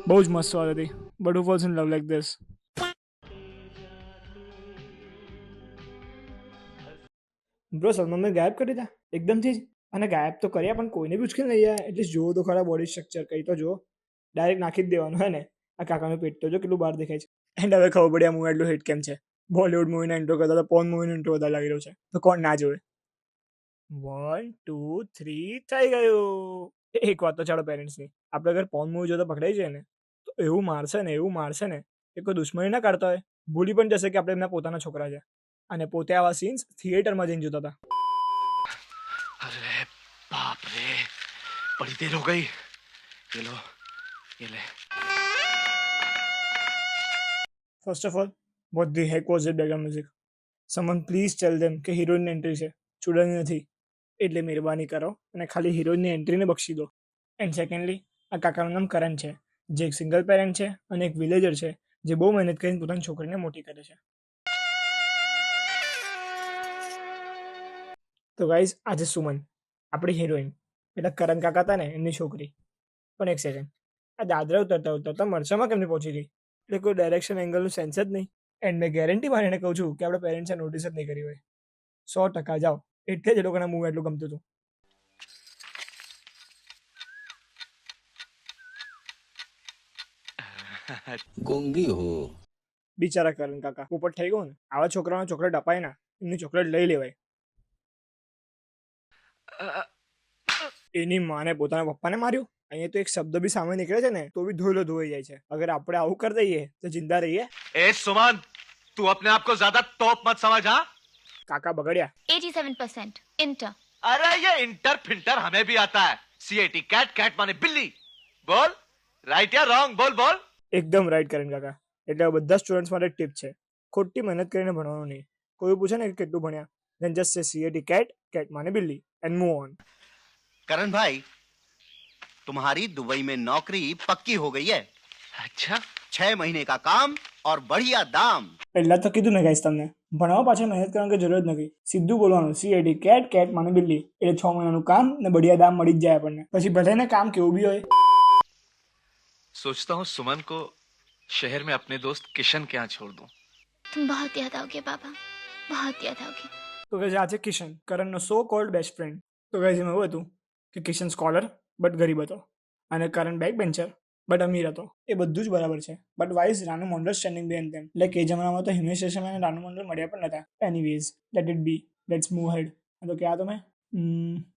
બહુ જ મસ્ત વાત હતી. But who false in love like this? Bro Salman મેં ગાયબ કરી દીધા એકદમથી જ. અને ગાયબ તો કર્યા પણ કોઈને બી ઉચકી નહીં યાર. એટલીસ્ટ જોવો તો ખરા બોડી સ્ટ્રક્ચર કઈ તો જો. ડાયરેક્ટ નાખી જ દેવાનું હે ને. આ કાકાનું પેટ તો જો કેટલું બહાર દેખાય છે. એન્ડ હવે ખબર પડી આ મૂવી એટલું હિટ કેમ છે. બોલિવૂડ મૂવીના ઇન્ટ્રો કરતા તો પોર્ન મૂવીનો ઇન્ટ્રો વધારે લાગી રહ્યો છે. તો કોણ ના જોવે? 1 2 3 થઈ ગયું. એક વાત તો ચાલો પેરેન્ટ્સની, આપણે અગર પોર્ન મૂવી જોતા પકડાઈ જાય ને તો એવું મારશે ને કે કોઈ દુશ્મની ના કાઢતા હોય. ભૂલી પણ જશે કે આપણે એમના પોતાના છોકરા છે. અને પોતે આવા સીન્સ થિયેટરમાં જઈને જોતા હતા. अरे बाप रे, बड़ी देर हो गई. ये लो, ये ले. First of all, what the heck was that background music? Someone please tell them કે હિરોઈનની એન્ટ્રી છે, ચૂડાની નથી. એટલે મહેરબાની કરો અને ખાલી હિરોઈનની એન્ટ્રીને બક્ષી દો. એન્ડ સેકન્ડલી, આ કાકાનું નામ કરણ છે, જે એક સિંગલ પેરેન્ટ છે અને એક વિલેજર છે, જે બહુ મહેનત કરીને પોતાની છોકરીને મોટી કરે છે. તો ગાઈઝ, આજે સુમન, આપણી હિરોઈન, એટલે કરણ કાકા હતા ને એમની છોકરી. પણ એક સેકન્ડ, આ દાદરા ઉતરતા મરસામાં કેમની પહોંચી ગઈ? એટલે કોઈ ડાયરેક્શન એંગલનું સેન્સ જ નહીં. એન્ડ મેં ગેરંટી મારીને કહું છું કે આપણે પેરેન્ટ્સે નોટિસ જ નહીં કરી હોય. 100% જાઓ. એટલે જ એ લોકોના મૂવી એટલું ગમતું હતું. ગોંગી હો બિચારા કરણ કાકા પોપટ થઈ ગયો ને. આવા છોકરાનો ચોકલેટ અપાય ના, એમની ચોકલેટ લઈ લેવાય. એની માને પોતાના પપ્પાને માર્યું. અહીંયા તો એક શબ્દ બી સામે નીકળે છે ને તો બી ધોઈલો ધોઈ જાય છે. અગર આપણે આવું કરી દઈએ તો જિંદા રહીએ? ए सुमन, तू अपने आप को ज्यादा टॉप मत समझ. हाँ, કાકા બગડ્યા. 87% इंटर. अरे ये इंटर फिंटर हमें भी आता है. CAT कैट, कैट माने बिल्ली. बोल राइट या रॉन्ग, बोल बोल. એકદમ રાઈટ કરણ કાકા. એટલે બધા સ્ટુડન્ટ્સ માટે ટીપ છે, ખોટી મહેનત કરીને ભણવાનું નહીં. કોઈ પૂછે ને કે કેટલું ભણ્યા, then just say CAT cat, cat माने बिल्ली and move on. करण भाई, तुम्हारी दुबई में नौकरी पक्की हो गई है. अच्छा, 6 महीने का काम और बढ़िया दाम. પહેલા તો કીધું ને ગાઈસ તમને, ભણવા પાછળ મહેનત કરવાની જરૂર જ નથી. સીધું બોલવાનું CAT cat, cat माने बिल्ली, એટલે 6 મહિનાનું કામ ને બઢિયા દામ મળી જ જાય આપણને. પછી ભલે ને કામ કેવું બી હોય. सोचता हूँ सुमन को शहर में अपने दोस्त किशन के यहाँ छोड़ दूं. तुम बहुत याद आओगे पापा, बहुत याद आओगे. તો ગાઈસ આ છે કિશન, કરણનો સો કોલ્ડ બેસ્ટ ફ્રેન્ડ. તો ગાઈસ એમાં એવું હતું કે કિશન સ્કોલર બટ ગરીબ હતો અને કરણ બેક બેન્ચર બટ અમીર હતો. એ બધું જ બરાબર છે, બટ વાઇઝ રાનુ મંડળ સ્ટેન્ડિંગ બેન તેમ. લાઈક એ જમાનામાં તો હિમેશ રેશમિયા અને રાનુ મંડળ મળ્યા પણ નતા. Anyways, let it be, let's move ahead. તો ક્યાં તો મેં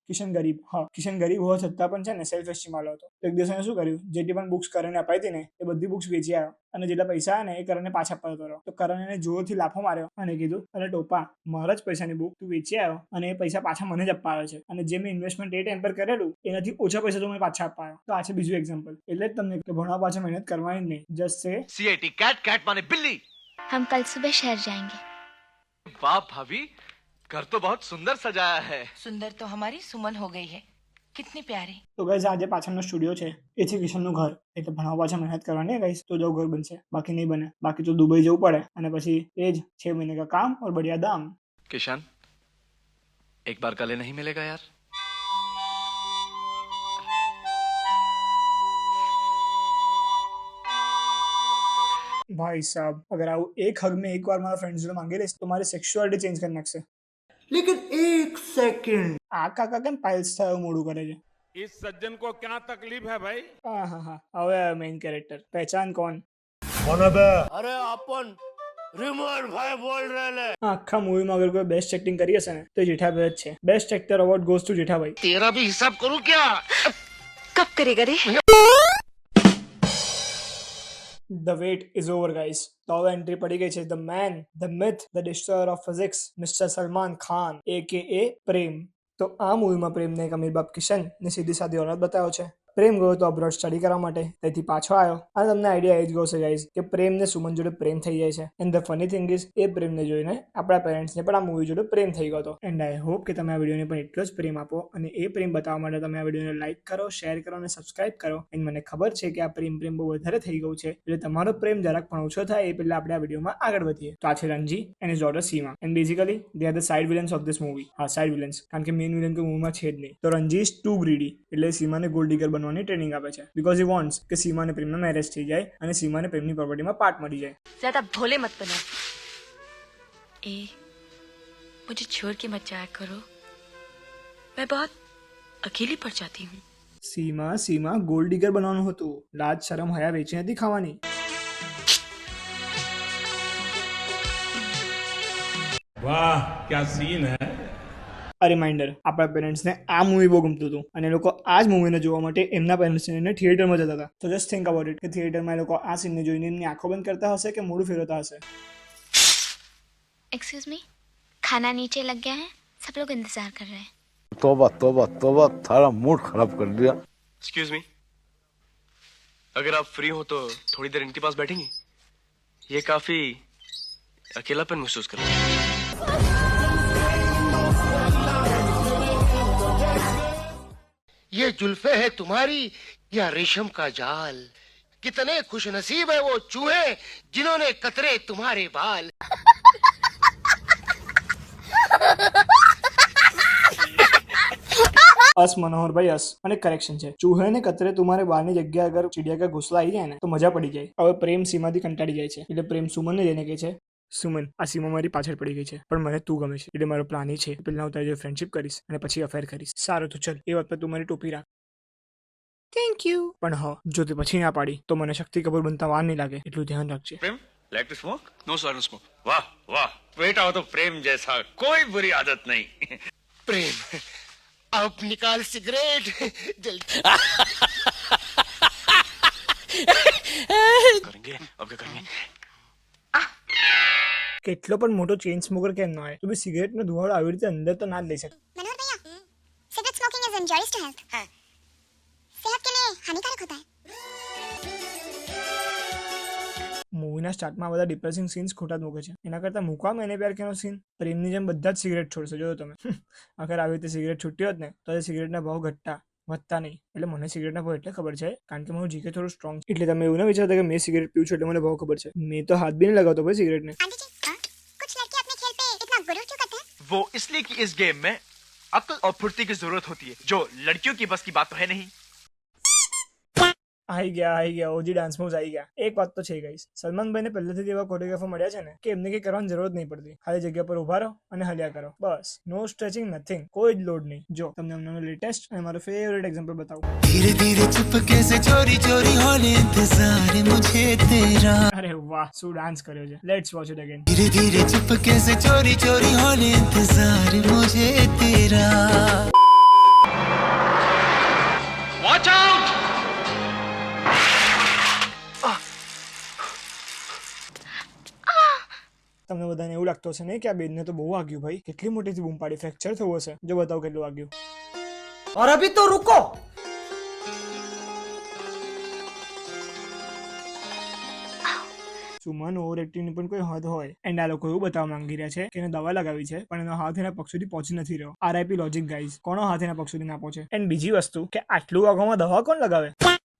કિશન ગરીબ. હા, કિશન ગરીબ હોવા છતાં પણ છે ને સેલ્ફ એસ્ટીમ વાળો હતો. તો એક દિવસ એને શું કર્યું, જેટલી પણ બુક્સ કરણને અપાઈ હતી ને એ બધી બુક્સ વેચી આવ્યો અને જેટલા પૈસા આવ્યા ને એ કરણને પાછા આપવા જતો રહ્યો. તો કરણ એને જોરથી લાફો માર્યો અને કીધું, અરે ટોપા, મારા જ પૈસાની બુક તું વેચી આવ્યો અને એ પૈસા પાછા મને જ આપવા આવે છે, અને જે મેં ઇન્વેસ્ટમેન્ટ એ ટાઈમ પર કરેલું એનાથી ઓછા પૈસા તો મને પાછા આપવા આવ્યો. તો આ છે બીજું એક્ઝામ્પલ. એટલે જ તમને કે ભણવા પાછળ મહેનત કરવાની જ નહીં. જસ્ટ સે CAT कैट, कैट माने बिल्ली. हम कल सुबह शहर जाएंगे. वाह भाभी, घर तो बहुत सुंदर सजाया है. सुंदर तो हमारी सुमन हो गई है, कितनी प्यारी. તો ગાઈસ આજે પાછળનો સ્ટુડિયો છે એ છે કિશનનું ઘર. એટલે ભણવા પાછળ મહેનત કરવાની ગાઈસ તો જો ઘર બનશે, બાકી નહીં બને. બાકી તો દુબઈ જવું પડે અને પછી એ જ 6 મહિને કા કામ और बढ़िया दाम. किशन, एक बार गले नहीं मिलेगा यार. भाई साहब, अगर આવું એક હગ મેં એકવાર મારા ફ્રેન્ડ જોડે માંગી લઈશ તો મારી સેક્સ્યુઆલિટી ચેન્જ કરી નાખશે. लेकिन एक सेकंड, આ કાકા કેમ પાઇલ્સ થયો મોડું કરે છે? इस सज्जन को क्या तकलीफ है भाई? હા, હવે મેઇન કેરેક્ટર. પહેચાન કોણ? અરે આપણ રિમોટ ભાઈ બોલ રહે લે. આખા મૂવીમાં અગર કોઈ બેસ્ટ એક્ટિંગ કરી હશે ને તો એ જેઠાભાઈ જ છે. Best actor award goes to Jethabhai. तेरा भी हिसाब करूं क्या? कब करेगा रे? The wait is over guys. તો હવે એન્ટ્રી પડી ગઈ છે the man, the myth, the destroyer of physics, mister Salman Khan AKA Prem. તો આ મૂવીમાં પ્રેમને એક અમીર બાપ કિશન ને સીધી સાદી ઓલાદ બતાવ્યો છે. પ્રેમ ગયો તો અબ્રોડ સ્ટડી કરવા માટે, તેથી પાછો આવ્યો અને તમને આઈડિયા એ જ ગયો છે ગાઈઝ કે પ્રેમને સુમન જોડે પ્રેમ થઈ જાય છે. And the funny thing is એ પ્રેમને જોઈને આપણા પેરેન્ટ્સને પણ આ મૂવી જોડે પ્રેમ થઈ ગયો હતો. એન્ડ આઈ હોપ કે તમે આ વિડીયોને પણ એટલો જ પ્રેમ આપો અને એ પ્રેમ બતાવવા માટે તમે આ વિડીયોને લાઈક કરો, શેર કરો અને સબસ્ક્રાઇબ કરો. એન્ડ મને ખબર છે કે આ પ્રેમ બહુ વધારે થઈ ગયું છે, એટલે તમારો પ્રેમ જરાક પણ ઓછો થાય એ પહેલા આપણે આ વિડીયોમાં આગળ વધીએ. તો આ છે Ranji and his daughter Seema. And basically they are the side villains of this movie. હા, સાઇડ વિલન્સ, કારણ કે મેઇન વિલન કોઈ મૂવીમાં છે જ નહીં. તો રણજી ઇઝ ટુ ગ્રીડી, એટલે સીમાને ગોલ્ડ ડિગર બનવાની ટ્રેનિંગ આપે છે બીકોઝ હી વોન્ટ્સ કે સીમાને પ્રેમમાં મેરેજ થઈ જાય અને સીમાને પ્રેમની પ્રોપર્ટીમાં પાર્ટ મળી જાય. ज्यादा भोले मत बनो। मुझे छोड़ के मत जाया करो, मैं बहुत अकेली पड़ जाती हूँ। સીમા ગોલ્ડ ડિગર બનવાનું હતું, લાજ શરમ હયા વેચી નથી ખાવાની. वाह क्या सीन है। આ રિમાઇન્ડર, આપણા પેરેન્ટ્સને આ મૂવી બહુ ગમતું હતું અને એ લોકો આ જ મૂવીને જોવા માટે એમના પેરેન્ટ્સને થિયેટરમાં જતા હતા. તો જસ્ટ થિંક અબાઉટ ઇટ કે થિયેટરમાં એ લોકો આ સીનને જોઈને એમની આંખો બંધ કરતા હશે કે મોઢું ફેરવતા હશે. एक्सक्यूज मी, खाना नीचे लग गया है, सब लोग इंतजार कर रहे हैं. तौबा तौबा तौबा, थारा मूड खराब कर दिया। एक्सक्यूज मी, अगर आप फ्री हो तो थोड़ी देर इनके पास बैठेंगी? ये काफी अकेलापन महसूस कर रहे हैं। ये जुल्फे है तुम्हारी या रेशम का जाल, कितने खुश नसीब है वो चूहे जिन्होंने कतरे तुम्हारे बाल। અસ મનોહરભાઈ અસ અને કરેક્શન છે, ચૂહે ને કતરે તુમારે બારની જગ્યા અગર ચીડિયા કા ઘોસલા આવી જાય ને તો મજા પડી જાય. હવે પ્રેમ સીમાથી કંટાળી જાય છે એટલે પ્રેમ સુમનને જઈને કહે છે, સુમન આ સીમા મારી પાછળ પડી ગઈ છે પણ મને તું ગમે છે, એટલે મારો પ્લાન એ છે પહેલા હું તારી જોડે ફ્રેન્ડશિપ કરીશ અને પછી અફેર કરીશ. સારું તો ચલ, એ વાત પર તું મારી ટોપી રાખ. Thank you. પણ હા, જો તે પછી ના પાડી તો મને શક્તિ કપૂર બનતા વાર નહીં લાગે, એટલું ધ્યાન રાખજે. Prem like to smoke? No sir, no smoke. वाह वाह, बेटा हो तो प्रेम जैसा कोई बुरी आदत नहीं। प्रेम, अब निकाल सिगरेट जल्दी। करेंगे अब क्या करेंगे? કેટલો પણ મોટો ચેઇન સ્મોકર કેમ ન હોય તો બી સિગરેટનો ધુવાળો આવી રીતે અંદર તો ના જ લઈ શકે. मनोहर भैया, cigarette smoking is injurious to health. हाँ, सेहत के लिए हानिकारक होता है. મૂવીના સ્ટાર્ટમાં બધા ડિપ્રેસિંગ સીન્સ ખોટા જ મૂકે છે, એના કરતાં મૂકવા મેને પ્યાર કેનો સીન પ્રેમની જેમ બધા જ સિગરેટ છોડશે. જોયો તમે, અગર આવી રીતે સિગરેટ છૂટ્યો હોત ને તો એ સિગરેટના ભાવ ઘટતા વધતા નહીં. એટલે મને સિગરેટના ભાવ એટલે ખબર છે કારણ કે મારું જીકે થોડું સ્ટ્રોંગ છે, એટલે તમે એવું ના વિચારતા કે મેં સિગરેટ પીવું છું એટલે મને ભાવ ખબર છે. મેં તો હાથ બી નહીં લગાવતો ભાઈ સિગરેટને. आंटी जी, हाँ? कुछ लड़के अपने खेल पे इतना गुरूर क्यों करते हैं? वो इसलिए कि इस गेम में अक्ल और फुर्ती की जरूरत होती है, जो लड़कियों की बस की बात तो है नहीं। આવી ગયા ઓજી ડાન્સ મૂવ્સ આવી ગયા. એક વાત તો છે ગાઈસ, સલમાનભાઈને પહેલેથી એવા કોરિયોગ્રાફર મળ્યા છે ને કે એમને કંઈ કરવાની જરૂર નહીં પડતી, ખાલી જગ્યા પર ઉભા રહો અને હલ્યા કરો બસ. નો સ્ટ્રેચિંગ, નથિંગ, કોઈ જ લોડ નહીં. જો તમને અમને લેટેસ્ટ અને મારો ફેવરેટ એક્ઝામ્પલ બતાવું. धीरे धीरे चुपके से चोरी चोरी होने इंतजार मुझे तेरा. અરે વાહ, શું ડાન્સ કર્યો છે. Let's watch it again. धीरे धीरे चुपके से चोरी चोरी होने इंतजार मुझे तेरा. Watch out! તમને બધાને એવું લાગતું હશે ને કે આ બેનને તો બહુ વાગ્યું ભાઈ, કેટલી મોટીથી બૂમ પાડી, ફ્રેક્ચર થયું હશે. જો બતાવો કેટલું વાગ્યું. और अभी तो रुको, સુમન ઓવર એક્ટિંગની પણ કોઈ હદ હોય. એન્ડ આ લોકો એવું બતાવવા માંગી રહ્યા છે કે એને દવા લગાવી છે પણ એનો હાથ એના પગ સુધી પહોંચી નથી રહ્યો. આરઆઈપી લોજિક ગાઈઝ, કોનો હાથ એના પગ સુધી ના પહોંચે. એન્ડ બીજી વસ્તુ કે આટલું વાગવામાં દવા કોણ લગાવે?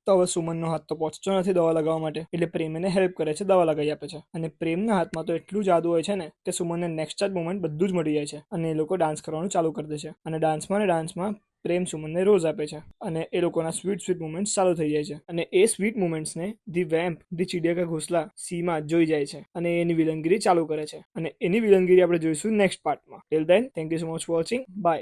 તો હવે સુમનનો હાથ તો પહોંચતો નથી દવા લગાવવા માટે, એટલે પ્રેમ એને હેલ્પ કરે છે, દવા લગાવી આપે છે. અને પ્રેમના હાથમાં તો એટલું જાદુ હોય છે ને કે સુમનને નેક્સ્ટ જ મોમેન્ટ બધું જ મળી જાય છે અને એ લોકો ડાન્સ કરવાનું ચાલુ કરી દે છે. અને ડાન્સમાં પ્રેમ સુમનને રોઝ આપે છે અને એ લોકોના સ્વીટ મોમેન્ટ્સ ચાલુ થઈ જાય છે. અને એ સ્વીટ મોમેન્ટ્સને ધી વેમ્પ, ધી ચીડિયા કા ઘોસલા સીમા જોઈ જાય છે અને એની વિલનગીરી ચાલુ કરે છે. અને એની વિલનગીરી આપણે જોઈશું નેક્સ્ટ પાર્ટમાં. Till then, thank you so much for watching. By.